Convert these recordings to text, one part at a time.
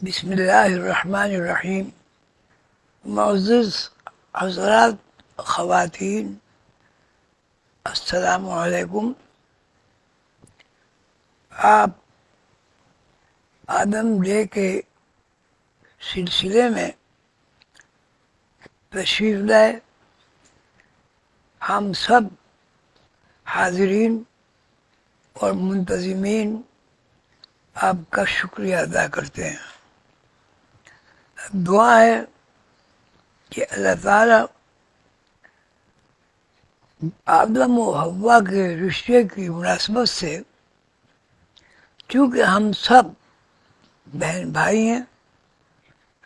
بسم اللہ الرحمن الرحیم. معزز حضرات، خواتین، السلام علیکم. آپ آدم ڈے کے سلسلے میں تشریف لائے. ہم سب حاضرین اور منتظمین آپ کا شکریہ ادا کرتے ہیں. دعا ہے کہ اللہ تعالیٰ آدم و حوا کے رشتے کی مناسبت سے، چونکہ ہم سب بہن بھائی ہیں،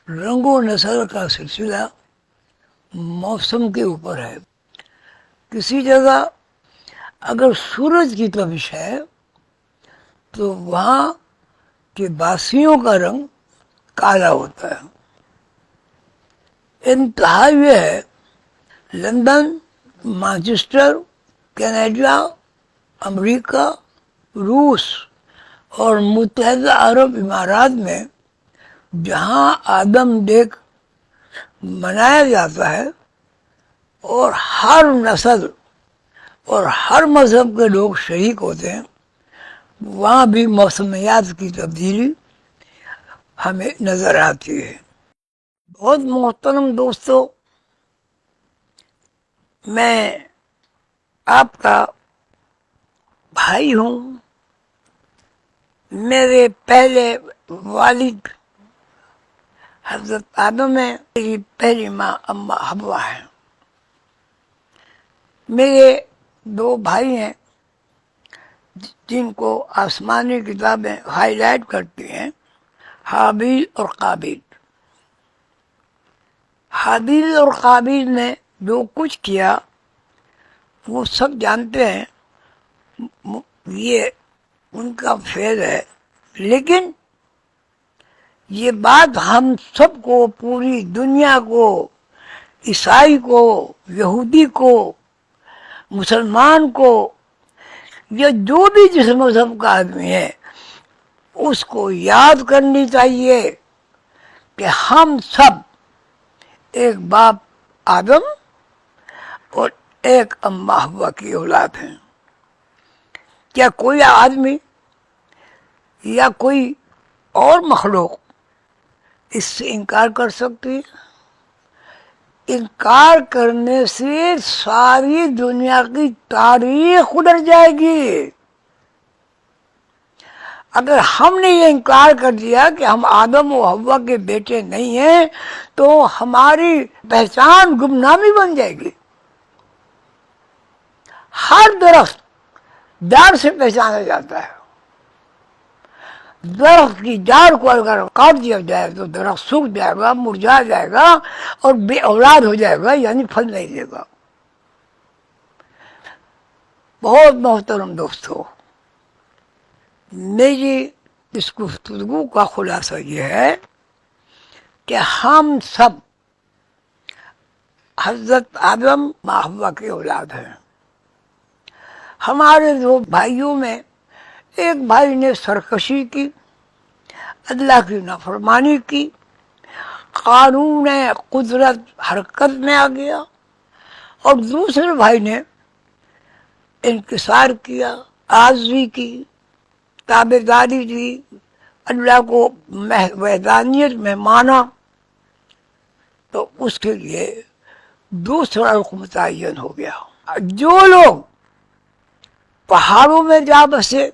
رنگ و نسل کا سلسلہ موسم کے اوپر ہے. کسی جگہ اگر سورج کی تپش ہے تو وہاں کے باسیوں کا رنگ کالا ہوتا ہے. انتہا یہ ہے، لندن، مانچسٹر، کینیڈا، امریکہ، روس اور متحدہ عرب امارات میں جہاں آدم ڈے منایا جاتا ہے اور ہر نسل اور ہر مذہب کے لوگ شریک ہوتے ہیں، وہاں بھی موسمیات کی تبدیلی ہمیں نظر آتی ہے. بہت محترم دوستو، میں آپ کا بھائی ہوں. میرے پہلے والد حضرت آدم ہیں، میری پہلی ماں اما حوا ہے. میرے دو بھائی ہیں جن کو آسمانی کتابیں ہائی لائٹ کرتی ہیں، حابیل اور قابیل. حابیل اور قابیل نے جو کچھ کیا وہ سب جانتے ہیں، یہ ان کا فعل ہے. لیکن یہ بات ہم سب کو، پوری دنیا کو، عیسائی کو، یہودی کو، مسلمان کو، یا جو بھی جس مذہب کا آدمی ہے، اس کو یاد کرنی چاہیے کہ ہم سب ایک باپ آدم اور ایک اما حوا کی اولاد ہیں. کیا کوئی آدمی یا کوئی اور مخلوق اس سے انکار کر سکتی ہے؟ انکار کرنے سے ساری دنیا کی تاریخ اجڑ جائے گی. اگر ہم نے یہ انکار کر دیا کہ ہم آدم و حوا کے بیٹے نہیں ہیں تو ہماری پہچان گمنامی بن جائے گی. ہر درخت جڑ سے پہچانا جاتا ہے. درخت کی جڑ کو اگر کاٹ دیا جائے تو درخت سوکھ جائے گا، مرجھا جائے گا اور بے اولاد ہو جائے گا، یعنی پھل نہیں دے گا. بہت محترم دوستو، میری اس گفتگو کا خلاصہ یہ ہے کہ ہم سب حضرت آدم و حوا کی اولاد ہیں. ہمارے دو بھائیوں میں ایک بھائی نے سرکشی کی، اللہ کی نافرمانی کی، قانون قدرت حرکت میں آ گیا، اور دوسرے بھائی نے انکسار کیا، عاجزی کی، تابعداری دی، اللہ کو وحدانیت میں مانا. تو اس کے لیے دوسرا رخ متعین ہو گیا. جو لوگ پہاڑوں میں جا بسے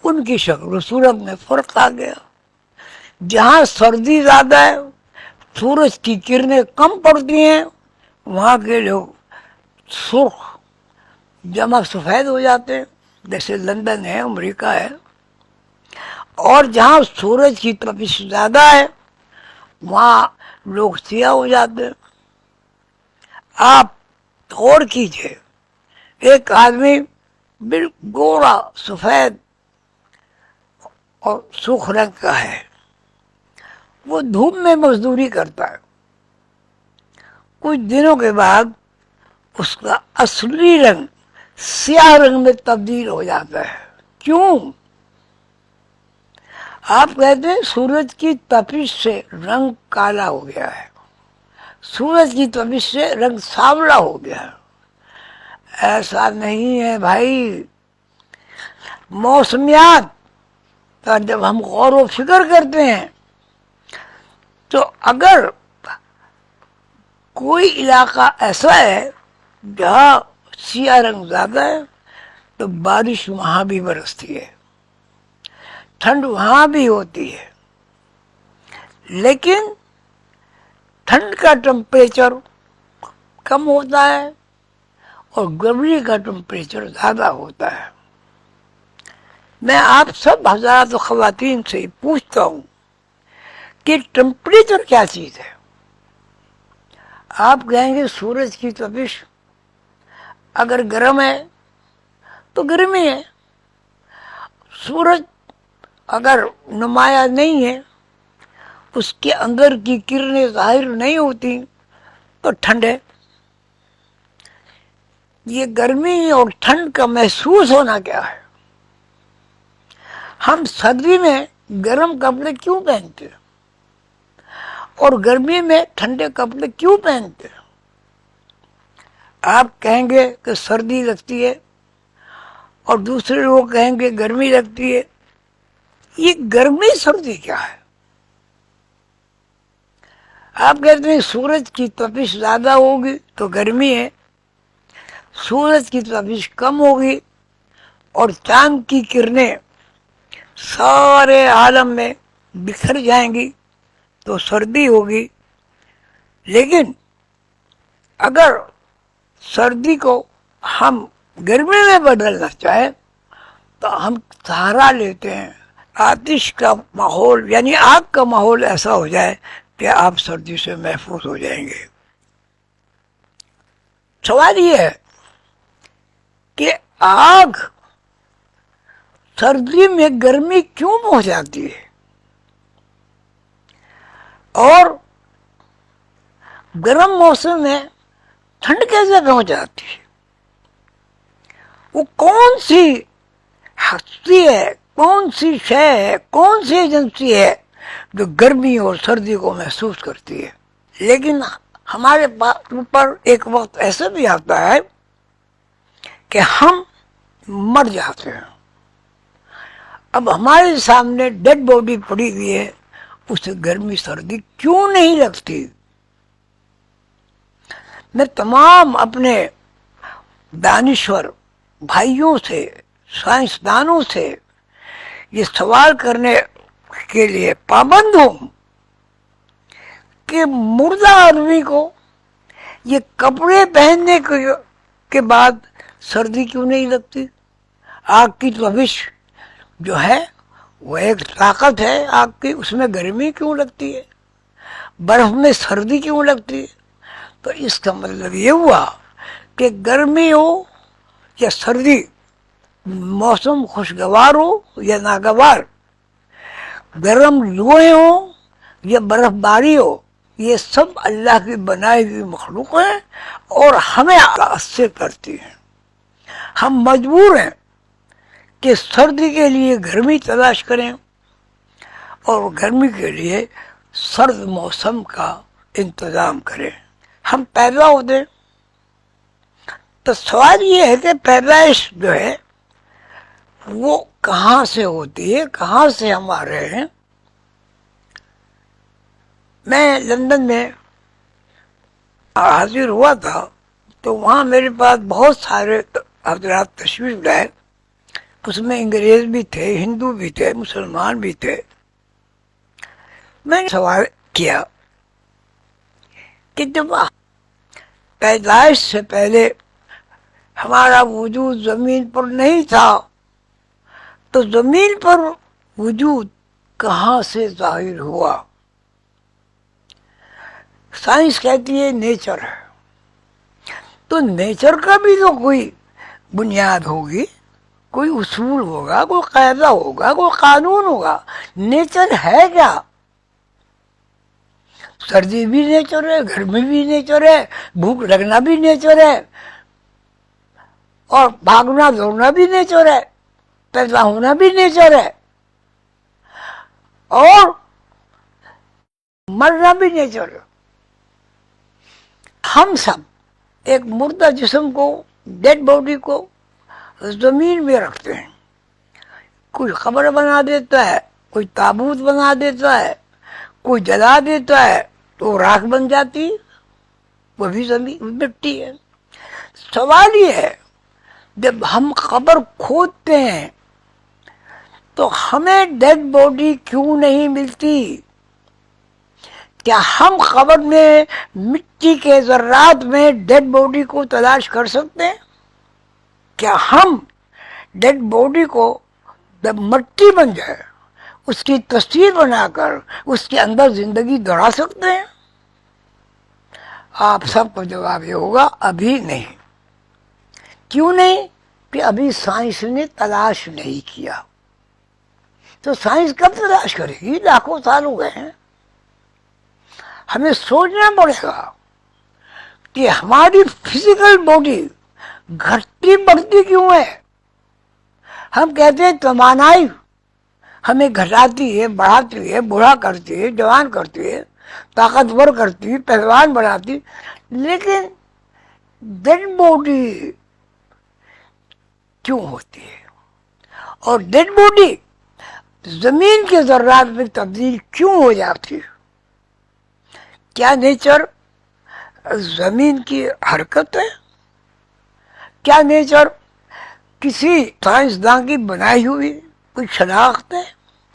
ان کی شکل و صورت میں فرق آ گیا. جہاں سردی زیادہ ہے، سورج کی کرنیں کم پڑتی ہیں، وہاں کے لوگ سرخ جمع سفید ہو جاتے ہیں، جیسے لندن ہے، امریکہ ہے. اور جہاں سورج کی تپش زیادہ ہے وہاں لوگ سیاہ ہو جاتے ہیں. آپ غور کیجئے، ایک آدمی بالکل گورا سفید اور سرخ رنگ کا ہے، وہ دھوپ میں مزدوری کرتا ہے. کچھ دنوں کے بعد اس کا اصلی رنگ سیاہ رنگ میں تبدیل ہو جاتا ہے. کیوں؟ آپ کہتے ہیں سورج کی تپش سے رنگ کالا ہو گیا ہے، سورج کی تپش سے رنگ سانولا ہو گیا ہے۔ ایسا نہیں ہے بھائی، موسمیات کا جب ہم غور و فکر کرتے ہیں تو اگر کوئی علاقہ ایسا ہے جہاں سیاہ رنگ زیادہ ہے تو بارش وہاں بھی برستی ہے، ٹھنڈ وہاں بھی ہوتی ہے، لیکن ٹھنڈ کا ٹمپریچر کم ہوتا ہے اور گرمی کا ٹمپریچر زیادہ ہوتا ہے۔ میں آپ سب حضرات و خواتین سے پوچھتا ہوں کہ ٹمپریچر کیا چیز ہے؟ آپ کہیں گے سورج کی تپش، اگر گرم ہے تو گرمی ہے، سورج اگر نمایاں نہیں ہے، اس کے اندر کی کرنیں ظاہر نہیں ہوتی تو ٹھنڈ ہے۔ یہ گرمی اور ٹھنڈ کا محسوس ہونا کیا ہے؟ ہم سردی میں گرم کپڑے کیوں پہنتے ہیں اور گرمی میں ٹھنڈے کپڑے کیوں پہنتے ہیں؟ آپ کہیں گے کہ سردی لگتی ہے اور دوسرے لوگ کہیں گے گرمی لگتی ہے۔ یہ گرمی سردی کیا ہے؟ آپ کہتے ہیں سورج کی تپش زیادہ ہوگی تو گرمی ہے، سورج کی تپش کم ہوگی اور چاند کی کرنیں سارے عالم میں بکھر جائیں گی تو سردی ہوگی۔ لیکن اگر سردی کو ہم گرمی میں بدلنا چاہیں تو ہم سہارا لیتے ہیں، آتش کا ماحول یعنی آگ کا ماحول ایسا ہو جائے کہ آپ سردی سے محفوظ ہو جائیں گے۔ سوال یہ ہے کہ آگ سردی میں گرمی کیوں پہنچاتی ہے اور گرم موسم میں ٹھنڈ کیسے پہنچاتی ہے؟ وہ کون سی ہستی ہے، کون سی شے ہے، کون سی ایجنسی ہے جو گرمی اور سردی کو محسوس کرتی ہے؟ لیکن ہمارے اوپر ایک وقت ایسا بھی آتا ہے کہ ہم مر جاتے ہیں، اب ہمارے سامنے ڈیڈ باڈی پڑی ہوئی ہے، اسے گرمی سردی کیوں نہیں لگتی؟ میں تمام اپنے دانشور بھائیوں سے، سائنسدانوں سے یہ سوال کرنے کے لیے پابند ہوں کہ مردہ آدمی کو یہ کپڑے پہننے کے بعد سردی کیوں نہیں لگتی؟ آگ کی تپش جو ہے وہ ایک طاقت ہے آگ کی، اس میں گرمی کیوں لگتی ہے؟ برف میں سردی کیوں لگتی ہے؟ تو اس کا مطلب یہ ہوا کہ گرمی ہو یا سردی، موسم خوشگوار ہو یا ناگوار، گرم لوہیں ہو یا برف باری ہو، یہ سب اللہ کی بنائی ہوئی مخلوق ہیں اور ہمیں متاثر کرتی ہیں۔ ہم مجبور ہیں کہ سردی کے لیے گرمی تلاش کریں اور گرمی کے لیے سرد موسم کا انتظام کریں۔ ہم پیدا ہوتے تو سوال یہ ہے کہ پیدائش جو ہے وہ کہاں سے ہوتی ہے، کہاں سے ہم آ رہے ہیں؟ میں لندن میں حاضر ہوا تھا تو وہاں میرے پاس بہت سارے حضرات تشریف لائے، اس میں انگریز بھی تھے، ہندو بھی تھے، مسلمان بھی تھے۔ میں نے سوال کیا کہ جب پیدائش سے پہلے ہمارا وجود زمین پر نہیں تھا تو زمین پر وجود کہاں سے ظاہر ہوا؟ سائنس کہتی ہے نیچر ہے، تو نیچر کا بھی تو کوئی بنیاد ہوگی، کوئی اصول ہوگا، کوئی قاعدہ ہوگا، کوئی قانون ہوگا۔ نیچر ہے کیا؟ سردی بھی نیچر ہے، گرمی بھی نیچر ہے، بھوک لگنا بھی نیچر ہے اور بھاگنا دوڑنا بھی نیچر ہے، پیدا ہونا بھی نیچر ہے۔ اور مرنا بھی نیچر. ہم سب ایک مردہ جسم کو، ڈیڈ باڈی کو زمین میں رکھتے ہیں. کوئی قبر بنا دیتا ہے، کوئی تابوت بنا دیتا ہے، کوئی جلا دیتا ہے تو راکھ بن جاتی، وہ بھی زمین مٹی ہے. سوال یہ ہے جب ہم قبر کھودتے ہیں تو ہمیں ڈیڈ باڈی کیوں نہیں ملتی؟ کیا ہم قبر میں مٹی کے ذرات میں ڈیڈ باڈی کو تلاش کر سکتے ہیں؟ کیا ہم ڈیڈ باڈی کو جب مٹی بن جائے اس کی تصویر بنا کر اس کے اندر زندگی دوڑا سکتے ہیں؟ آپ سب کو جواب یہ ہوگا ابھی نہیں. کیوں نہیں؟ کہ ابھی سائنس نے تلاش نہیں کیا. تو سائنس کب تلاش کرے گی؟ لاکھوں سال ہو گئے ہیں. ہمیں سوچنا پڑے گا کہ ہماری فزیکل باڈی گھٹتی بڑھتی کیوں ہے. ہم کہتے ہیں توانائی ہمیں گھٹاتی ہے، بڑھاتی ہے، بوڑھا کرتی ہے، جوان کرتی ہے، طاقتور کرتی ہے، پہلوان بناتی، لیکن ڈیڈ باڈی کیوں ہوتی ہے؟ اور ڈیڈ باڈی زمین کے ذرات میں تبدیل کیوں ہو جاتی ہے؟ کیا نیچر زمین کی حرکت ہے؟ کیا نیچر کسی سائنسداں کی بنائی ہوئی کوئی شناخت ہے،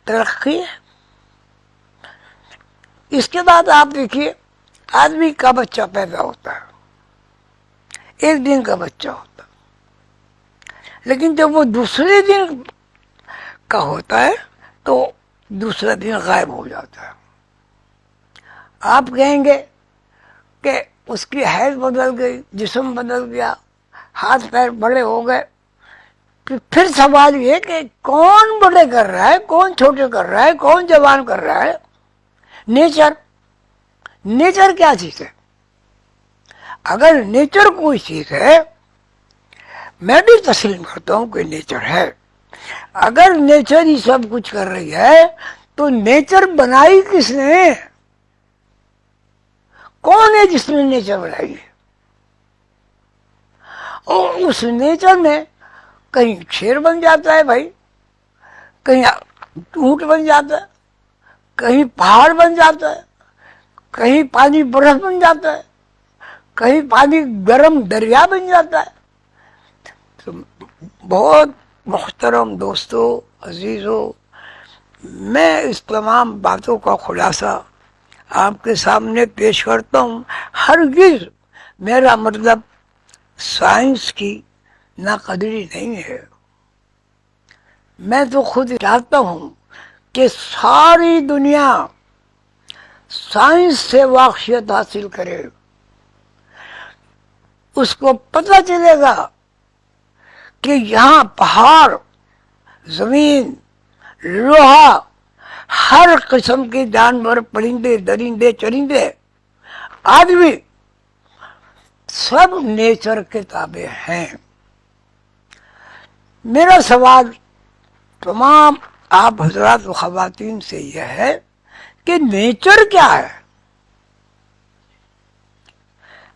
ترقی ہے؟ اس کے بعد آپ دیکھیے آدمی کا بچہ پیدا ہوتا ہے، ایک دن کا بچہ ہوتا ہے، لیکن جب وہ دوسرے دن کا ہوتا ہے تو دوسرا دن غائب ہو جاتا ہے. آپ کہیں گے کہ اس کی حیث بدل گئی، جسم بدل گیا، ہاتھ پیر بڑے ہو گئے. پھر سوال یہ کہ کون بڑے کر رہا ہے، کون چھوٹے کر رہا ہے، کون جوان کر رہا ہے؟ نیچر. نیچر کیا چیز ہے؟ اگر نیچر کوئی چیز ہے، میں بھی تسلیم کرتا ہوں کہ نیچر ہے. اگر نیچر ہی سب کچھ کر رہی ہے تو نیچر بنائی کس نے؟ کون ہے جس نے نیچر بنائی ہے؟ اور اس نیچر میں کہیں شیر بن جاتا ہے بھائی، کہیں اونٹ بن جاتا ہے، کہیں پہاڑ بن جاتا ہے، کہیں پانی برف بن جاتا ہے، کہیں پانی گرم دریا بن جاتا ہے. تو بہت محترم دوستو، عزیزو، میں اس تمام باتوں کا خلاصہ آپ کے سامنے پیش کرتا ہوں. ہرگز میرا مطلب سائنس کی ناقدری نہیں ہے. میں تو خود چاہتا ہوں کہ ساری دنیا سائنس سے واقفیت حاصل کرے. اس کو پتہ چلے گا کہ یہاں پہاڑ، زمین، لوہا، ہر قسم کے جانور، پرندے، درندے، چرندے، آدمی، سب نیچر کے تابع ہیں. میرا سوال تمام آپ حضرات و خواتین سے یہ ہے کہ نیچر کیا ہے؟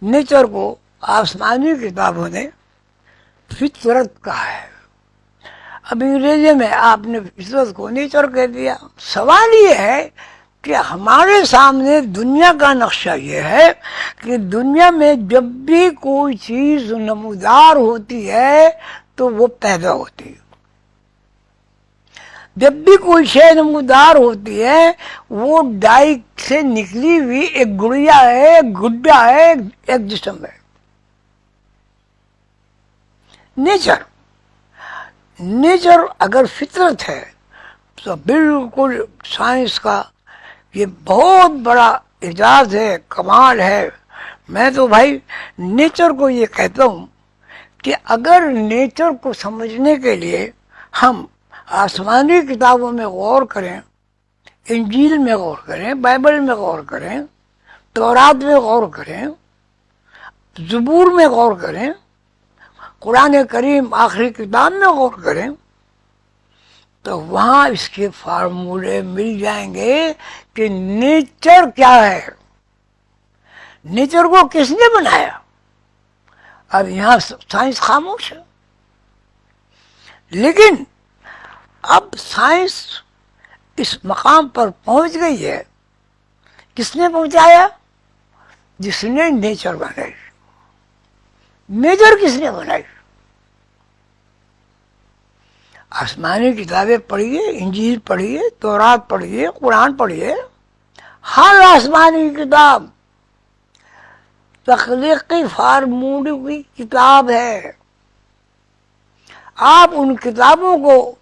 نیچر کو آسمانی کتابوں نے فطرت کہا ہے. اب انگریزی میں آپ نے فطرت کو نیچر کہہ دیا. سوال یہ ہے کہ ہمارے سامنے دنیا کا نقشہ یہ ہے کہ دنیا میں جب بھی کوئی چیز نمودار ہوتی ہے تو وہ پیدا ہوتی ہے. جب بھی کوئی شے نمودار ہوتی ہے وہ ڈائی سے نکلی ہوئی ایک گڑیا ہے، ایک گڈا ہے، ایک جسم ہے. نیچر اگر فطرت ہے تو بالکل سائنس کا یہ بہت بڑا اعجاز ہے، کمال ہے. میں تو بھائی نیچر کو یہ کہتا ہوں کہ اگر نیچر کو سمجھنے کے لیے ہم آسمانی کتابوں میں غور کریں، انجیل میں غور کریں، بائبل میں غور کریں، تورات میں غور کریں، زبور میں غور کریں، قرآن کریم آخری کتاب میں غور کریں، تو وہاں اس کے فارمولے مل جائیں گے کہ نیچر کیا ہے، نیچر کو کس نے بنایا. اب یہاں سائنس خاموش ہے. لیکن اب سائنس اس مقام پر پہنچ گئی ہے. کس نے پہنچایا؟ جس نے نیچر بنائی. نیچر کس نے بنائی؟ آسمانی کتابیں پڑھیے، انجیل پڑھیے، تورات پڑھیے، قرآن پڑھیے. ہر آسمانی کتاب تخلیقی فارمولے کی کتاب ہے. آپ ان کتابوں کو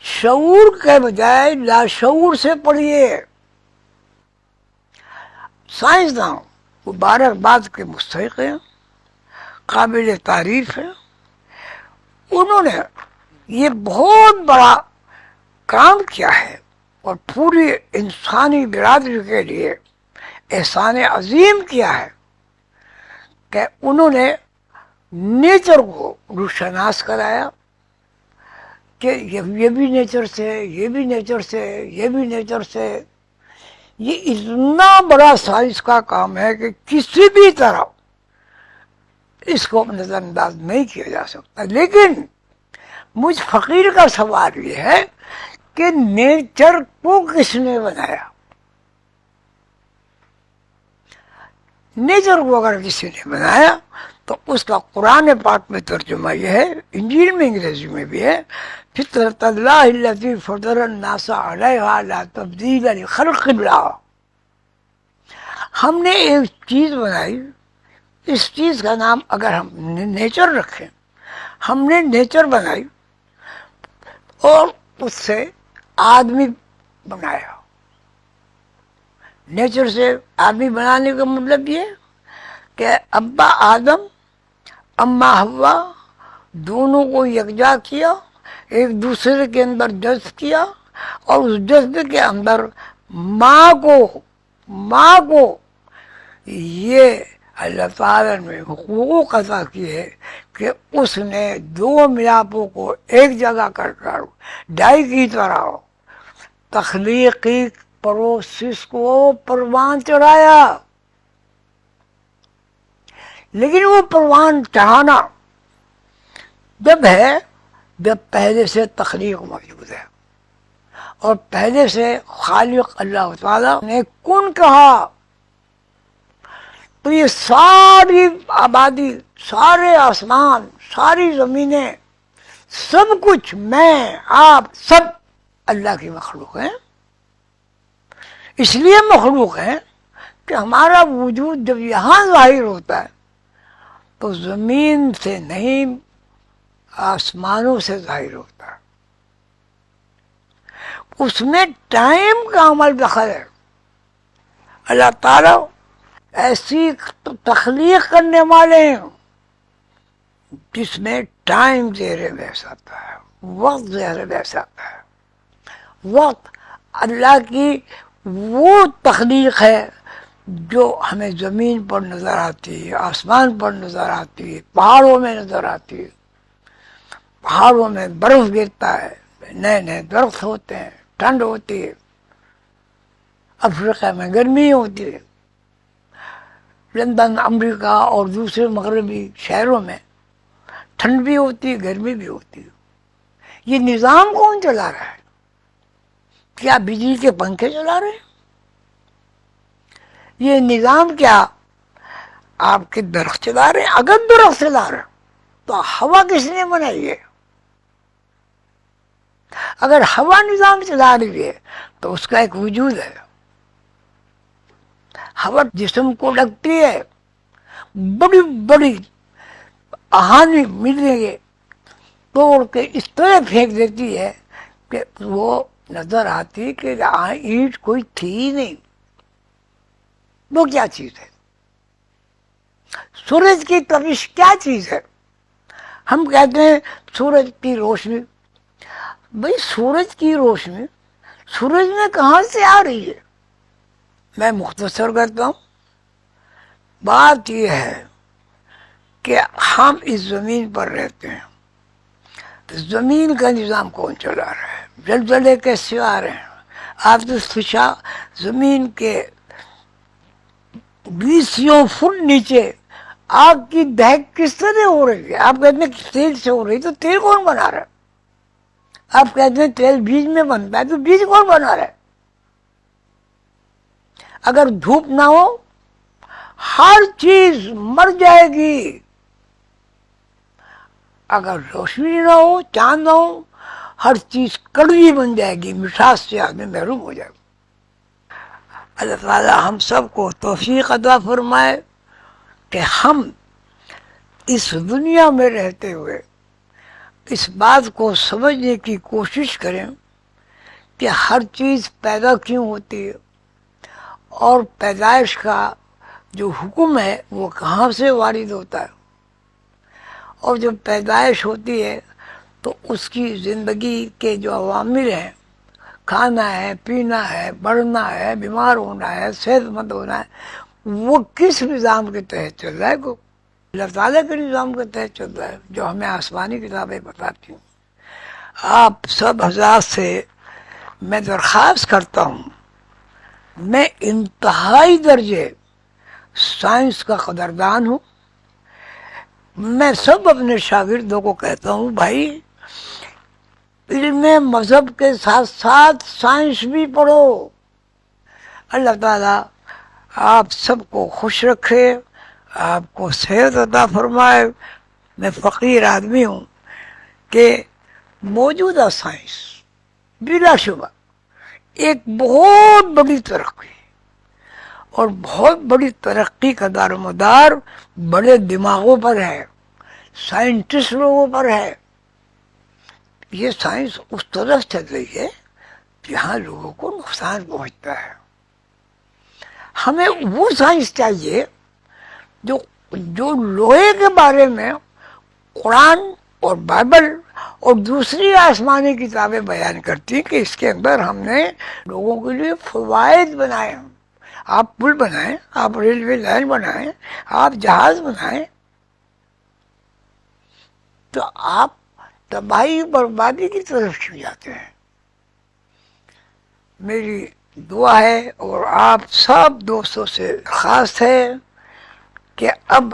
شعور کے بجائے لاشعور سے پڑھیے. سائنسداں مبارکباد کے مستحق ہیں، قابل تعریف ہیں. انہوں نے یہ بہت بڑا کام کیا ہے اور پوری انسانی برادری کے لیے احسان عظیم کیا ہے کہ انہوں نے نیچر کو روشناس کرایا کہ یہ بھی نیچر سے، یہ بھی نیچر سے، یہ بھی نیچر سے. یہ اتنا بڑا سائنس کا کام ہے کہ کسی بھی طرح اس کو نظر انداز نہیں کیا جا سکتا. لیکن مجھ فقیر کا سوال یہ ہے کہ نیچر کو کس نے بنایا؟ نیچر کو اگر کسی نے بنایا تو اس کا قرآن پاک میں ترجمہ یہ ہے، انجیل میں انگریزی میں بھی ہے، فطرت اللہ التی فطر الناس علیہا لا تبدیل لخلق اللہ. ہم نے ایک چیز بنائی، اس چیز کا نام اگر ہم نیچر رکھیں، ہم نے نیچر بنائی اور اس سے آدمی بنایا. نیچر سے آدمی بنانے کا مطلب یہ کہ ابا آدم اما حوا دونوں کو یکجا کیا، ایک دوسرے کے اندر جذب کیا، اور اس جذب کے اندر ماں کو یہ اللہ تعالیٰ نے حقوق عطا کیے کہ اس نے دو ملاپوں کو ایک جگہ کر کر ڈائی کی طرح تخلیقی پروسیس کو پروان چڑھایا. لیکن وہ پروان چڑھانا جب ہے جب پہلے سے تخلیق موجود ہے اور پہلے سے خالق اللہ تعالیٰ نے کن کہا، تو یہ ساری آبادی، سارے آسمان، ساری زمینیں، سب کچھ، میں، آپ، سب اللہ کی مخلوق ہیں. اس لیے مخلوق ہے کہ ہمارا وجود جب یہاں ظاہر ہوتا ہے تو زمین سے نہیں، آسمانوں سے ظاہر ہوتا ہے. اس میں ٹائم کا عمل دخل ہے. اللہ تعالیٰ ایسی تخلیق کرنے والے ہیں جس میں ٹائم زیر بحث آتا ہے، وقت زیر بحث آتا ہے. وقت اللہ کی وہ تخلیق ہے جو ہمیں زمین پر نظر آتی ہے، آسمان پر نظر آتی ہے، پہاڑوں میں نظر آتی ہے. پہاڑوں میں برف گرتا ہے، نئے نئے درخت ہوتے ہیں، ٹھنڈ ہوتی ہے. افریقہ میں گرمی ہوتی ہے، لندن، امریکہ اور دوسرے مغربی شہروں میں ٹھنڈ بھی ہوتی ہے، گرمی بھی ہوتی ہے. یہ نظام کون چلا رہا ہے؟ کیا بجلی کے پنکھے چلا رہے ہیں؟ یہ نظام کیا آپ کے درخت چلا رہے ہیں؟ اگر درخت چلا رہے ہیں تو ہوا کس نے بنائی ہے؟ اگر ہوا نظام چلا رہی ہے تو اس کا ایک وجود ہے. ہوا جسم کو لگتی ہے، بڑی بڑی آہانی ملنے کے توڑ کے اس طرح پھینک دیتی ہے کہ وہ نظر آتی کہ اینٹ کوئی تھی ہی نہیں. وہ کیا چیز ہے؟ سورج کی تابش کیا چیز ہے؟ ہم کہتے ہیں سورج کی روشنی. بھئی سورج کی روشنی سورج میں کہاں سے آ رہی ہے؟ میں مختصر کرتا ہوں. بات یہ ہے کہ ہم اس زمین پر رہتے ہیں، تو زمین کا نظام کون چلا رہا ہے؟ زلزلے کیسے آ رہے ہیں؟ آپ نے سوچا زمین کے 20 فٹ نیچے آگ کی دہک کس طرح ہو رہی ہے؟ آپ کہتے ہیں تیل سے ہو رہی، تو تیل کون بنا رہا ہے؟ آپ کہتے ہیں تیل بیج میں بنتا ہے، تو بیج کون بنا رہا ہے؟ اگر دھوپ نہ ہو ہر چیز مر جائے گی، اگر روشنی نہ ہو، چاند نہ ہو، ہر چیز کڑوی بن جائے گی، مٹھاس سے آدمی محروم ہو جائے گا۔ اللہ تعالی ہم سب کو توفیق عطا فرمائے کہ ہم اس دنیا میں رہتے ہوئے اس بات کو سمجھنے کی کوشش کریں کہ ہر چیز پیدا کیوں ہوتی ہے، اور پیدائش کا جو حکم ہے وہ کہاں سے وارد ہوتا ہے، اور جب پیدائش ہوتی ہے تو اس کی زندگی کے جو عوامل ہیں، کھانا ہے، پینا ہے، بڑھنا ہے، بیمار ہونا ہے، صحت مند ہونا ہے، وہ کس نظام کے تحت چل رہا ہے؟ کو اللہ تعالیٰ کے نظام کے تحت چل رہا ہے، جو ہمیں آسمانی کتابیں بتاتی ہیں۔ آپ سب حضرات سے میں درخواست کرتا ہوں، میں انتہائی درجے سائنس کا قدردان ہوں۔ میں سب اپنے شاگردوں کو کہتا ہوں، بھائی علم مذہب کے ساتھ ساتھ سائنس بھی پڑھو۔ اللہ تعالیٰ آپ سب کو خوش رکھے، آپ کو صحت عطا فرمائے۔ میں فقیر آدمی ہوں کہ موجودہ سائنس بلا شبہ ایک بہت بڑی ترقی، اور بہت بڑی ترقی کا دار و مدار بڑے دماغوں پر ہے، سائنٹسٹ لوگوں پر ہے۔ یہ سائنس اس طرف چل رہی ہے جہاں لوگوں کو نقصان پہنچتا ہے۔ ہمیں وہ سائنس چاہیے جو لوہے کے بارے میں قرآن اور بائبل اور دوسری آسمانی کتابیں بیان کرتی ہیں کہ اس کے اندر ہم نے لوگوں کے لیے فوائد بنائے ہیں۔ آپ پل بنائیں، آپ ریلوے لائن بنائیں، آپ جہاز بنائیں، تو آپ تباہی بربادی کی طرف کیوں جاتے ہیں؟ میری دعا ہے اور آپ سب دوستوں سے خاص ہے کہ اب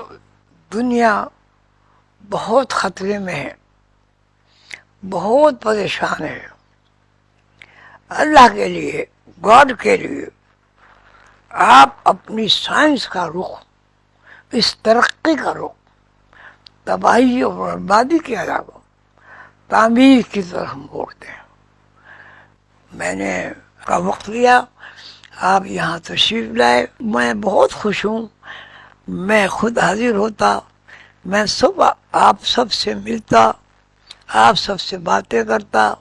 دنیا بہت خطرے میں ہے، بہت پریشان ہے۔ اللہ کے لیے، گاڈ کے لیے آپ اپنی سائنس کا رخ، اس ترقی کا رخ تباہی اور بربادی کے علاوہ تعمیر کی طرف موڑ دیں۔ میں نے کا وقت لیا، آپ یہاں تشریف لائے، میں بہت خوش ہوں۔ میں خود حاضر ہوتا، میں آپ سب سے ملتا، آپ سب سے باتیں کرتا،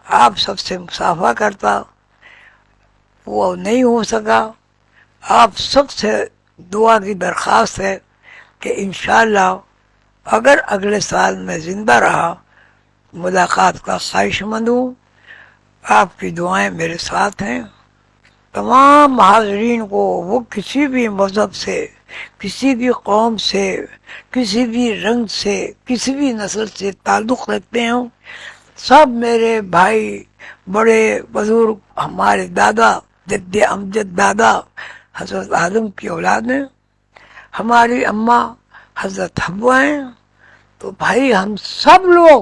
آپ سب سے مصافحہ کرتا، وہ نہیں ہو سکا۔ آپ سب سے دعا کی درخواست ہے کہ انشاءاللہ اگر اگلے سال میں زندہ رہا ملاقات کا خواہش مند ہوں۔ آپ کی دعائیں میرے ساتھ ہیں۔ تمام حاضرین کو، وہ کسی بھی مذہب سے، کسی بھی قوم سے، کسی بھی رنگ سے، کسی بھی نسل سے تعلق رکھتے ہوں، سب میرے بھائی، بڑے بزرگ، ہمارے دادا، جد امجد دادا حضرت آدم کی اولاد ہیں، ہماری اماں حضرت حوا ہیں۔ تو بھائی ہم سب لوگ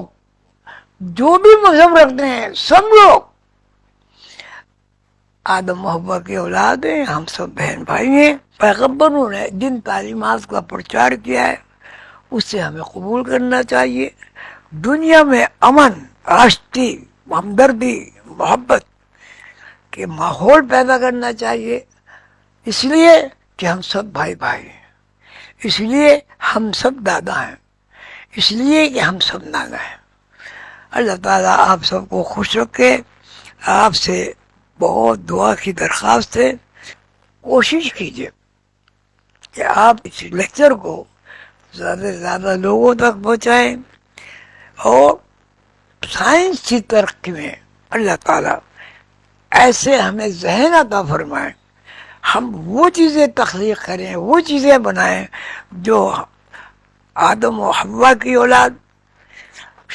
جو بھی مذہب رکھتے ہیں، سب لوگ آدم و حوا کی اولاد ہیں، ہم سب بہن بھائی ہیں۔ پیغمبروں نے جن تعلیمات کا پرچار کیا ہے اس سے ہمیں قبول کرنا چاہیے۔ دنیا میں امن، آشتی، ہمدردی، محبت کے ماحول پیدا کرنا چاہیے، اس لیے کہ ہم سب بھائی بھائی ہیں، اس لیے ہم سب دادا ہیں، اس لیے کہ ہم سب نانا ہیں۔ اللہ تعالیٰ آپ سب کو خوش رکھے۔ آپ سے بہت دعا کی درخواست ہے، کوشش کیجئے کہ آپ اس لیکچر کو زیادہ سے زیادہ لوگوں تک پہنچائیں، اور سائنس کی ترقی میں اللہ تعالیٰ ایسے ہمیں ذہن عطا فرمائیں، ہم وہ چیزیں تخلیق کریں، وہ چیزیں بنائیں جو آدم و حوا کی اولاد،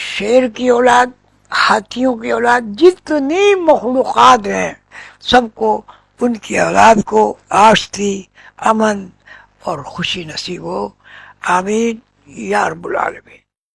شیر کی اولاد، ہاتھیوں کی اولاد جتنی مخلوقات ہیں سب کو ان کی اولاد کو آشتی امن اور خوشی نصیب ہو. آمین یا رب العالمین.